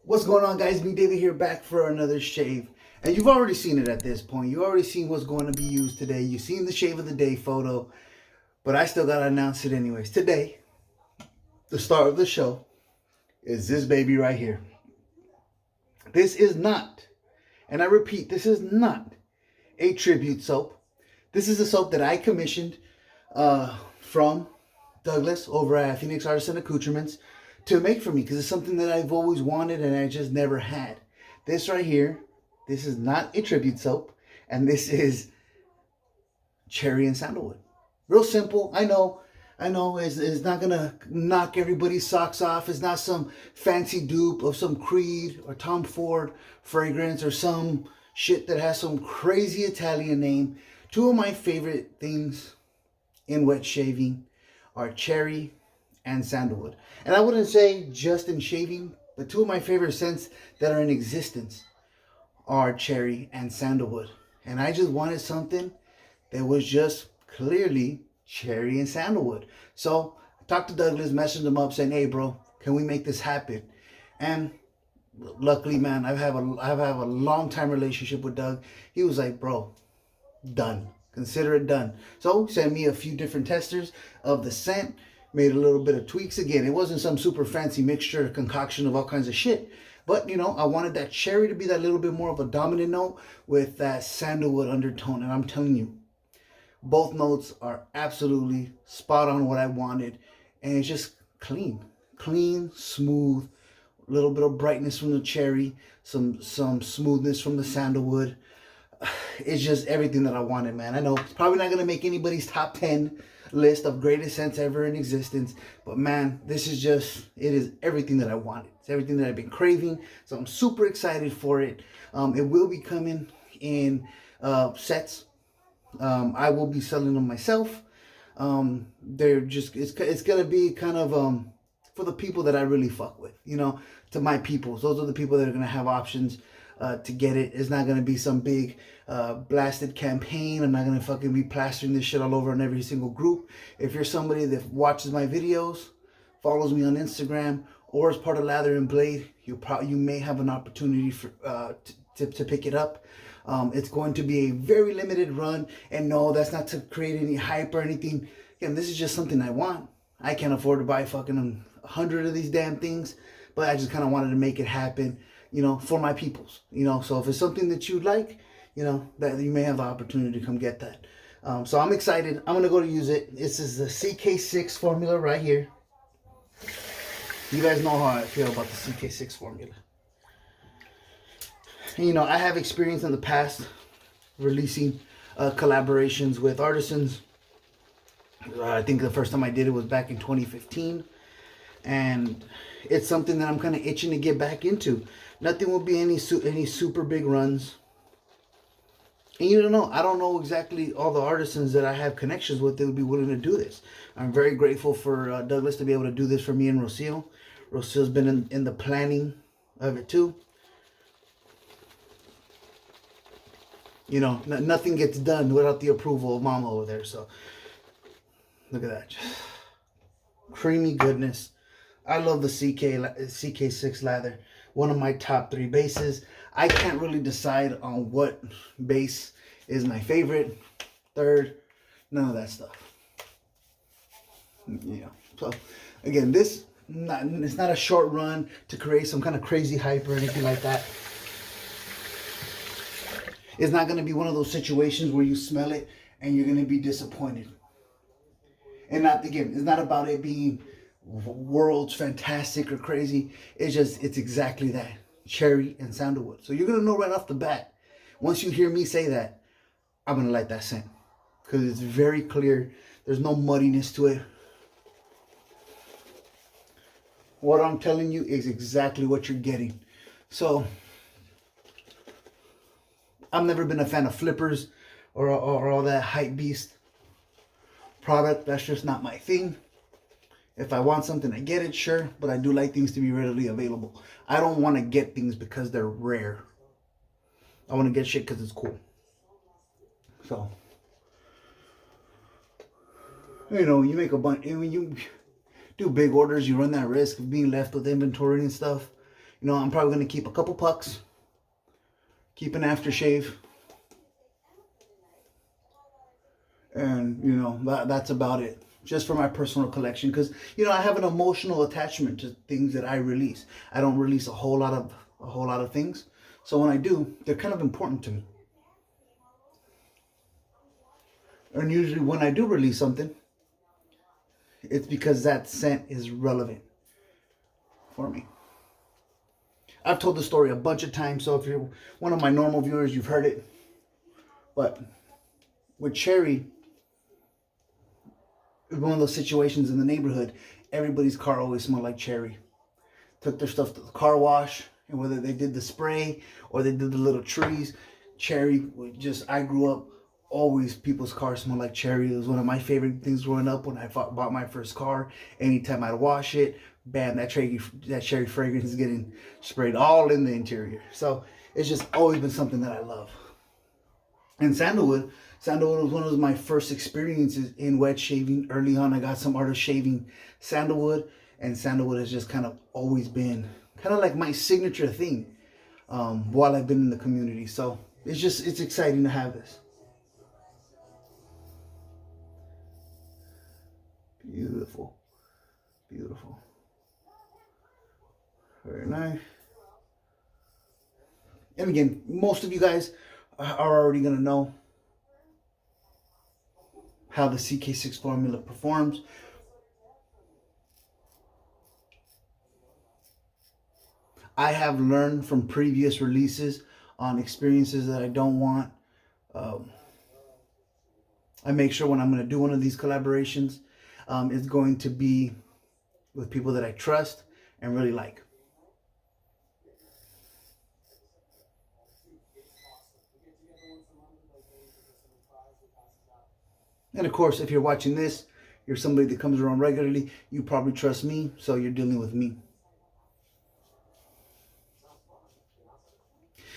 What's going on, guys? Me, David here, back for another shave. And you've already seen it at this point. You already seen what's going to be used today. You've seen the shave of the day photo, but I still got to announce it anyways. Today, the star of the show is this baby right here. This is not, and I repeat, this is not a tribute soap. This is a soap that I commissioned from Douglas over at Phoenix Artisan Accoutrements to make for me, because it's something that I've always wanted and I just never had. This right here, this is not a tribute soap, and this is cherry and sandalwood. Real simple. I know it's not gonna knock everybody's socks off. It's not some fancy dupe of some Creed or Tom Ford fragrance or some shit that has some crazy Italian name. Two of my favorite things in wet shaving are cherry and sandalwood. And I wouldn't say just in shaving, but two of my favorite scents that are in existence are cherry and sandalwood. And I just wanted something that was just clearly cherry and sandalwood. So I talked to Douglas, messaged him up saying, hey bro, can we make this happen? And luckily, man, I have a long time relationship with Doug. He was like, bro, done. Consider it done. So sent me a few different testers of the scent, made a little bit of tweaks. Again, it wasn't some super fancy mixture, concoction of all kinds of shit. But, you know, I wanted that cherry to be that little bit more of a dominant note with that sandalwood undertone. And I'm telling you, both notes are absolutely spot on what I wanted. And it's just clean, smooth, a little bit of brightness from the cherry, some smoothness from the sandalwood. It's just everything that I wanted, man. I know it's probably not going to make anybody's top 10 list of greatest scents ever in existence, but man, this is just, it is everything that I wanted. It's everything that I've been craving, so I'm super excited for it. It will be coming in sets. I will be selling them myself. They're just, it's going to be kind of for the people that I really fuck with, you know, to my peoples. Those are the people that are going to have options to get it. It's not going to be some big blasted campaign. I'm not going to fucking be plastering this shit all over on every single group. If you're somebody that watches my videos, follows me on Instagram, or is part of Lather and Blade, you may have an opportunity for to pick it up. It's going to be a very limited run, and no, that's not to create any hype or anything. Again, this is just something I want. I can't afford to buy fucking 100 of these damn things, but I just kind of wanted to make it happen, you know, for my peoples, you know. So if it's something that you'd like, you know, that you may have the opportunity to come get that. So I'm excited. I'm gonna go to use it. This is the CK6 formula right here. You guys know how I feel about the CK6 formula. And, you know, I have experience in the past releasing collaborations with artisans. I think the first time I did it was back in 2015. And it's something that I'm kind of itching to get back into. Nothing will be any super big runs. And you don't know, I don't know exactly all the artisans that I have connections with that would be willing to do this. I'm very grateful for Douglas to be able to do this for me and Rocio. Rocio's been in the planning of it too. You know, nothing gets done without the approval of Mama over there. So look at that, just creamy goodness. I love the CK6 lather. One of my top 3 bases. I can't really decide on what base is my favorite, third, none of that stuff. Yeah. So again, it's not a short run to create some kind of crazy hype or anything like that. It's not going to be one of those situations where you smell it and you're going to be disappointed. And it's not about it being world's fantastic or crazy. It's exactly that, cherry and sandalwood. So you're gonna know right off the bat, once you hear me say that, I'm gonna like that scent, because it's very clear. There's no muddiness to it. What I'm telling you is exactly what you're getting. So I've never been a fan of flippers or all that hype beast product. That's just not my thing. If I want something, I get it, sure. But I do like things to be readily available. I don't want to get things because they're rare. I want to get shit because it's cool. So, you know, you make a bunch, when you do big orders, you run that risk of being left with inventory and stuff. You know, I'm probably going to keep a couple pucks, keep an aftershave, and, you know, that's about it. Just for my personal collection, because, you know, I have an emotional attachment to things that I release. I don't release a whole lot of things. So when I do, they're kind of important to me. And usually when I do release something, it's because that scent is relevant for me. I've told the story a bunch of times, so if you're one of my normal viewers, you've heard it. But with Cherry, one of those situations in the neighborhood, everybody's car always smelled like Cherry. Took their stuff to the car wash, and whether they did the spray or they did the little trees, Cherry was just, I grew up, always people's cars smelled like Cherry. It was one of my favorite things growing up when I bought my first car. Anytime I'd wash it, bam, that Cherry fragrance is getting sprayed all in the interior. So it's just always been something that I love. And Sandalwood was one of my first experiences in wet shaving. Early on, I got some artist shaving sandalwood, and sandalwood has just kind of always been kind of like my signature thing while I've been in the community. So it's exciting to have this. Beautiful, beautiful, very nice. And again, most of you guys are already going to know how the CK6 formula performs. I have learned from previous releases on experiences that I don't want. I make sure when I'm going to do one of these collaborations, it's going to be with people that I trust and really like. And of course, if you're watching this, you're somebody that comes around regularly, you probably trust me, so you're dealing with me.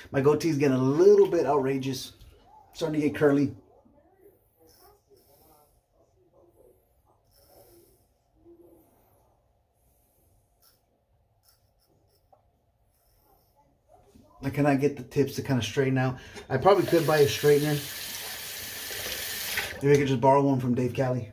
My goatee is getting a little bit outrageous, starting to get curly. I cannot get the tips to kind of straighten out. I probably could buy a straightener. Maybe I could just borrow one from Dave Cali.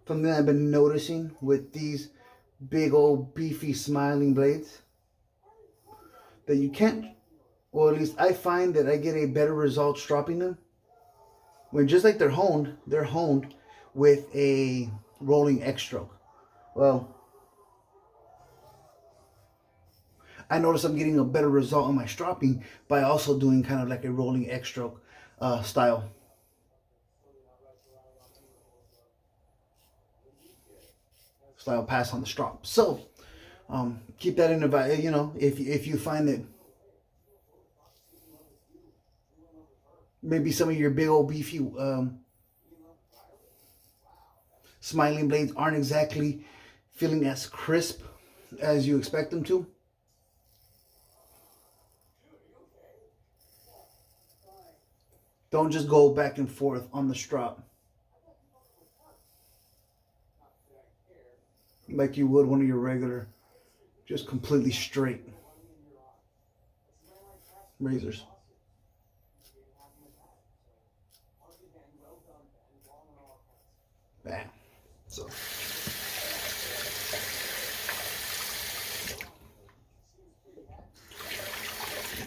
Something I've been noticing with these big old beefy smiling blades, that you can't, or at least I find that I get a better result stropping them when, just like they're honed with a rolling X stroke. Well, I notice I'm getting a better result on my stropping by also doing kind of like a rolling X stroke style. Pass on the strop. So keep that in the, you know, if you find that maybe some of your big old beefy smiling blades aren't exactly feeling as crisp as you expect them to, don't just go back and forth on the strop like you would one of your regular, just completely straight razors. Bam. So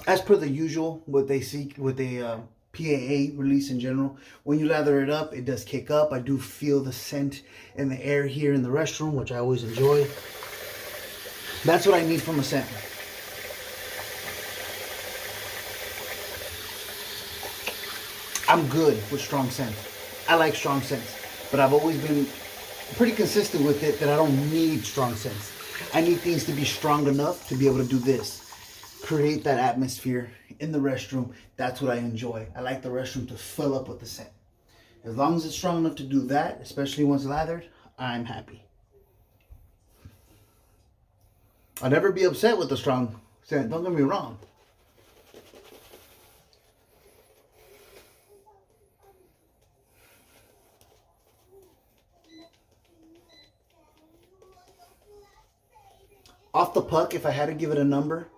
as per the usual, what they seek with a PAA release in general, when you lather it up, it does kick up. I do feel the scent in the air here in the restroom, which I always enjoy. That's what I need from a scent. I'm good with strong scents. I like strong scents, but I've always been pretty consistent with it that I don't need strong scents. I need things to be strong enough to be able to do this. Create that atmosphere in the restroom. That's what I enjoy. I like the restroom to fill up with the scent. As long as it's strong enough to do that, especially once lathered, I'm happy. I'll never be upset with the strong scent, don't get me wrong. Off the puck, if I had to give it a number,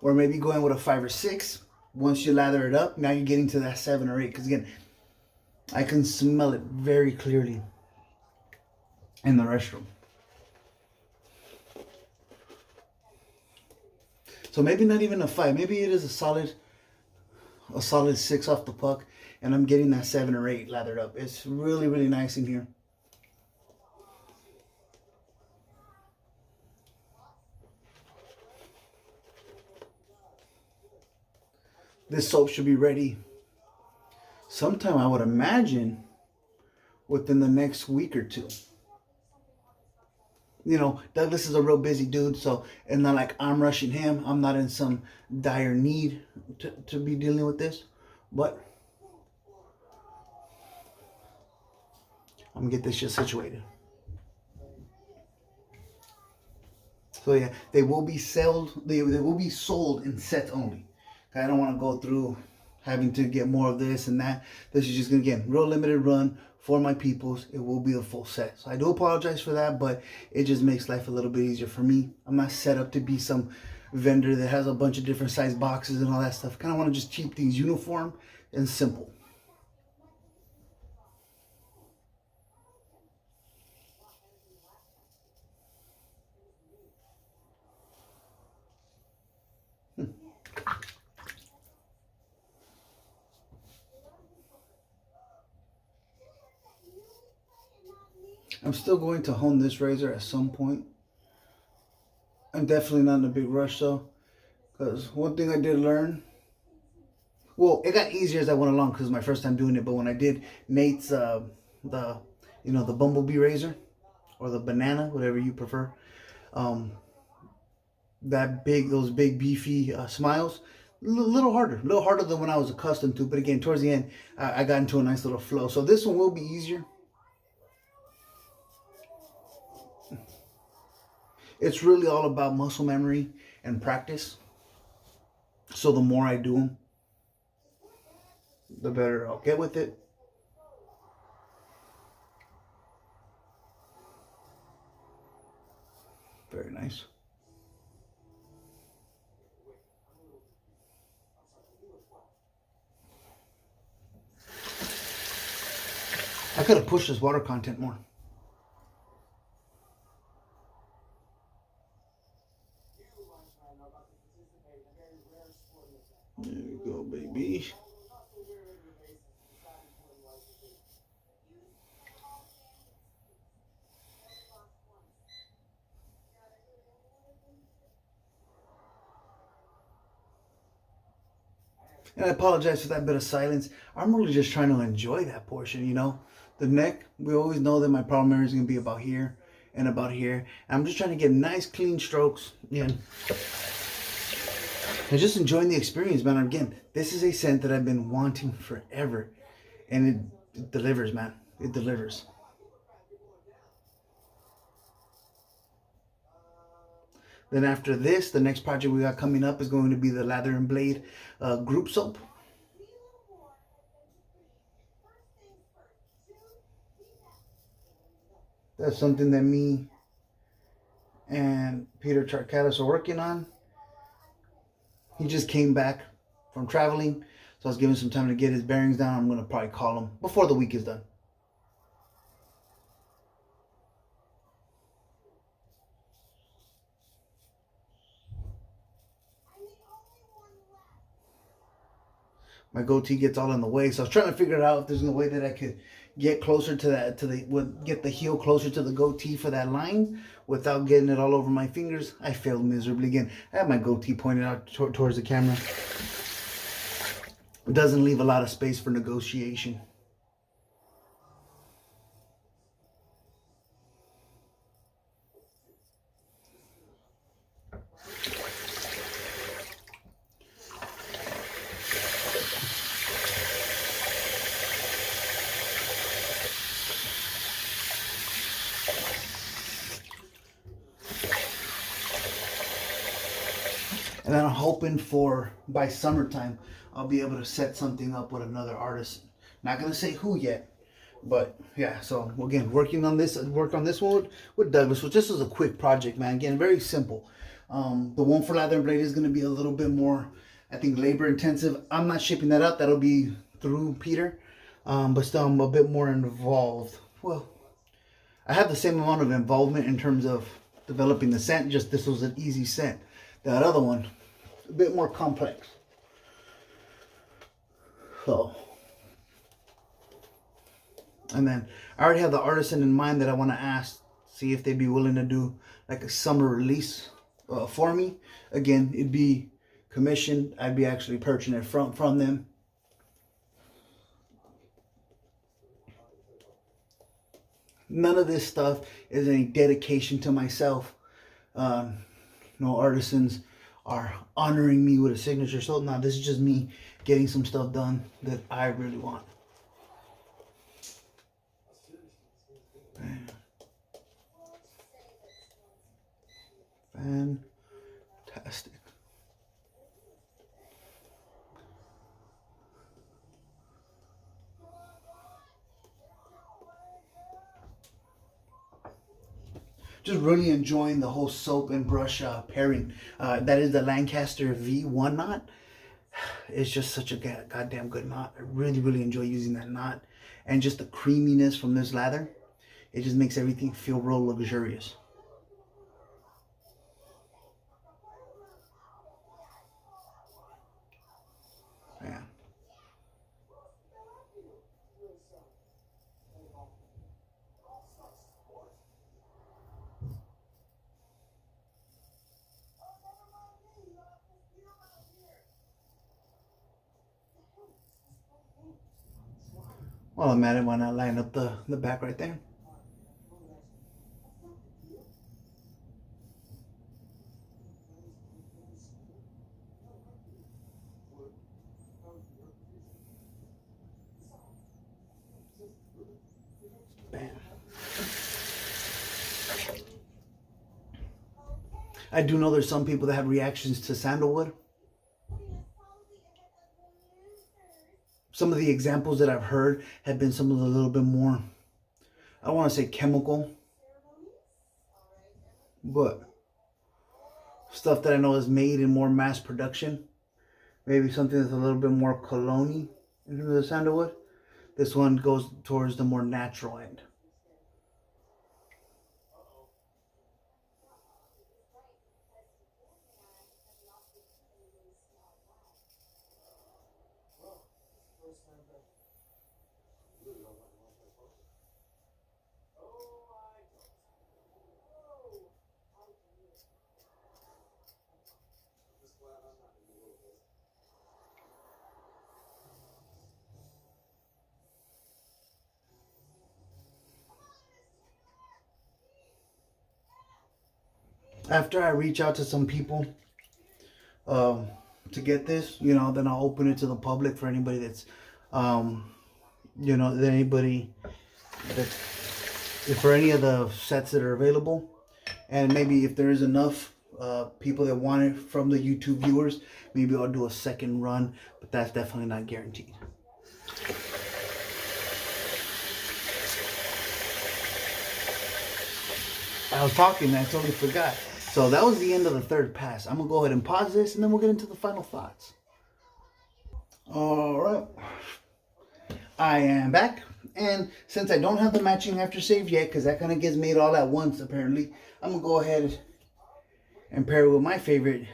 or maybe going with a 5 or 6, once you lather it up, now you're getting to that 7 or 8. Because again, I can smell it very clearly in the restroom. So maybe not even a 5. Maybe it is a solid 6 off the puck, and I'm getting that 7 or 8 lathered up. It's really, really nice in here. This soap should be ready sometime, I would imagine, within the next week or 2. You know, Douglas is a real busy dude, so it's not like I'm rushing him. I'm not in some dire need to be dealing with this, but I'm gonna get this shit situated. So yeah, they will be sold. They will be sold in sets only. I don't want to go through having to get more of this and that. This is just gonna, again, real limited run for my peoples. It will be a full set. So I do apologize for that, but it just makes life a little bit easier for me. I'm not set up to be some vendor that has a bunch of different size boxes and all that stuff. Kind of want to just keep things uniform and simple. I'm still going to hone this razor at some point. I'm definitely not in a big rush though, because one thing I did learn, well, it got easier as I went along because it's my first time doing it, but when I did Nate's the bumblebee razor or the banana, whatever you prefer, those big beefy smiles, a little harder than when I was accustomed to, but again, towards the end I got into a nice little flow. So this one will be easier. It's really all about muscle memory and practice. So the more I do them, the better I'll get with it. Very nice. I could have pushed this water content more. There you go, baby. And I apologize for that bit of silence. I'm really just trying to enjoy that portion, you know. The neck, we always know that my problem area is going to be about here and about here. I'm just trying to get nice, clean strokes in. And just enjoying the experience, man. Again, this is a scent that I've been wanting forever. And it delivers, man. It delivers. Then after this, the next project we got coming up is going to be the Lather and Blade group soap. That's something that me and Peter Charkalis are working on. He just came back from traveling, so I was giving some time to get his bearings down. I'm going to probably call him before the week is done. My goatee gets all in the way, so I was trying to figure it out if there's a way that I could get closer to that, get the heel closer to the goatee for that line without getting it all over my fingers. I failed miserably again. I have my goatee pointed out towards the camera. It doesn't leave a lot of space for negotiation. And then I'm hoping for, by summertime, I'll be able to set something up with another artist. Not going to say who yet, But yeah, so again, worked on this one with Douglas, which this was a quick project, man. Again, very simple. The one for lather and blade is going to be a little bit more, I think, labor intensive. I'm not shipping that out. That'll be through Peter. But still, I'm a bit more involved. Well, I have the same amount of involvement in terms of developing the scent. Just this was an easy scent. That other one, a bit more complex. So, and then I already have the Artisan in mind that I want to ask, see if they'd be willing to do like a summer release for me. Again, it'd be commissioned. I'd be actually purchasing it from them. None of this stuff is any dedication to myself. No artisans are honoring me with a signature. So no, this is just me getting some stuff done that I really want. Fantastic. Just really enjoying the whole soap and brush pairing. That is the Lancaster V1 knot. It's just such a goddamn good knot. I really, really enjoy using that knot. And just the creaminess from this lather, it just makes everything feel real luxurious. Yeah. Well, I'm at it. Why not line up the back right there? Bam. I do know there's some people that have reactions to sandalwood. Some of the examples that I've heard have been some of the little bit more, I don't want to say chemical, but stuff that I know is made in more mass production. Maybe something that's a little bit more cologne in terms of the sandalwood. This one goes towards the more natural end. After I reach out to some people to get this, then I'll open it to the public for anybody that's, anybody that's, for any of the sets that are available. And maybe if there is enough people that want it from the YouTube viewers, maybe I'll do a second run, but that's definitely not guaranteed. I was talking and I totally forgot. So that was the end of the third pass. I'm going to go ahead and pause this and then we'll get into the final thoughts. All right. I am back. And since I don't have the matching aftershave yet, because that kind of gets made all at once apparently, I'm going to go ahead and pair it with my favorite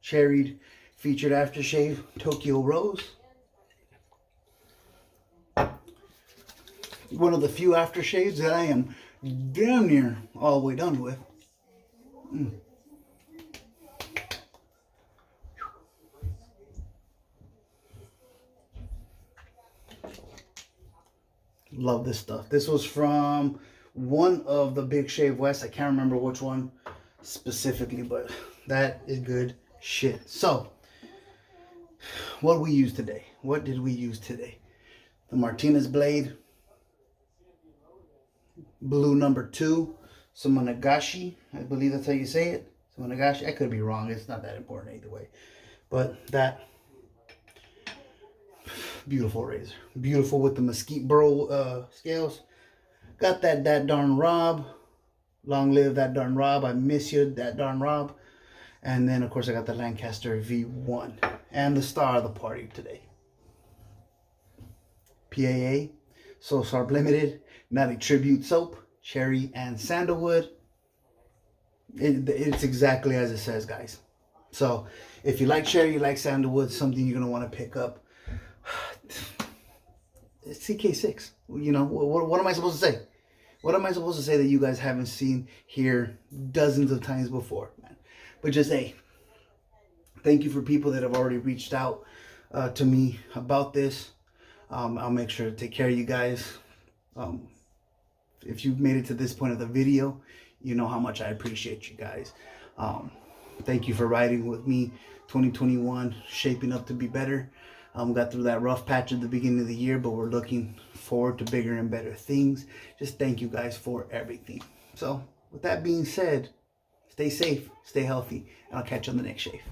cherried featured aftershave, Tokyo Rose. One of the few aftershaves that I am damn near all the way done with. Love this stuff. This was from one of the Big Shave West. I can't remember which one specifically, but that is good shit. So, what we use today? What did we use today? The Martinez blade, blue number 2, some Nagashi. I believe that's how you say it. Some Nagashi. I could be wrong. It's not that important either way. But that Beautiful razor. Beautiful with the mesquite burl scales. Got that darn Rob. Long live that darn Rob. I miss you, that darn Rob. And then, of course, I got the Lancaster V1. And the star of the party today. PAA. So Sarp Limited. Not a tribute soap. Cherry and sandalwood. It's exactly as it says, guys. So if you like cherry, you like sandalwood, something you're going to want to pick up. It's CK6. You know, what am I supposed to say? What am I supposed to say that you guys haven't seen here dozens of times before, man? But just, hey, thank you for people that have already reached out to me about this. I'll make sure to take care of you guys. If you've made it to this point of the video, you know how much I appreciate you guys. Thank you for riding with me. 2021 shaping up to be better. Got through that rough patch at the beginning of the year, but we're looking forward to bigger and better things. Just thank you guys for everything. So with that being said, stay safe, stay healthy, and I'll catch you on the next shave.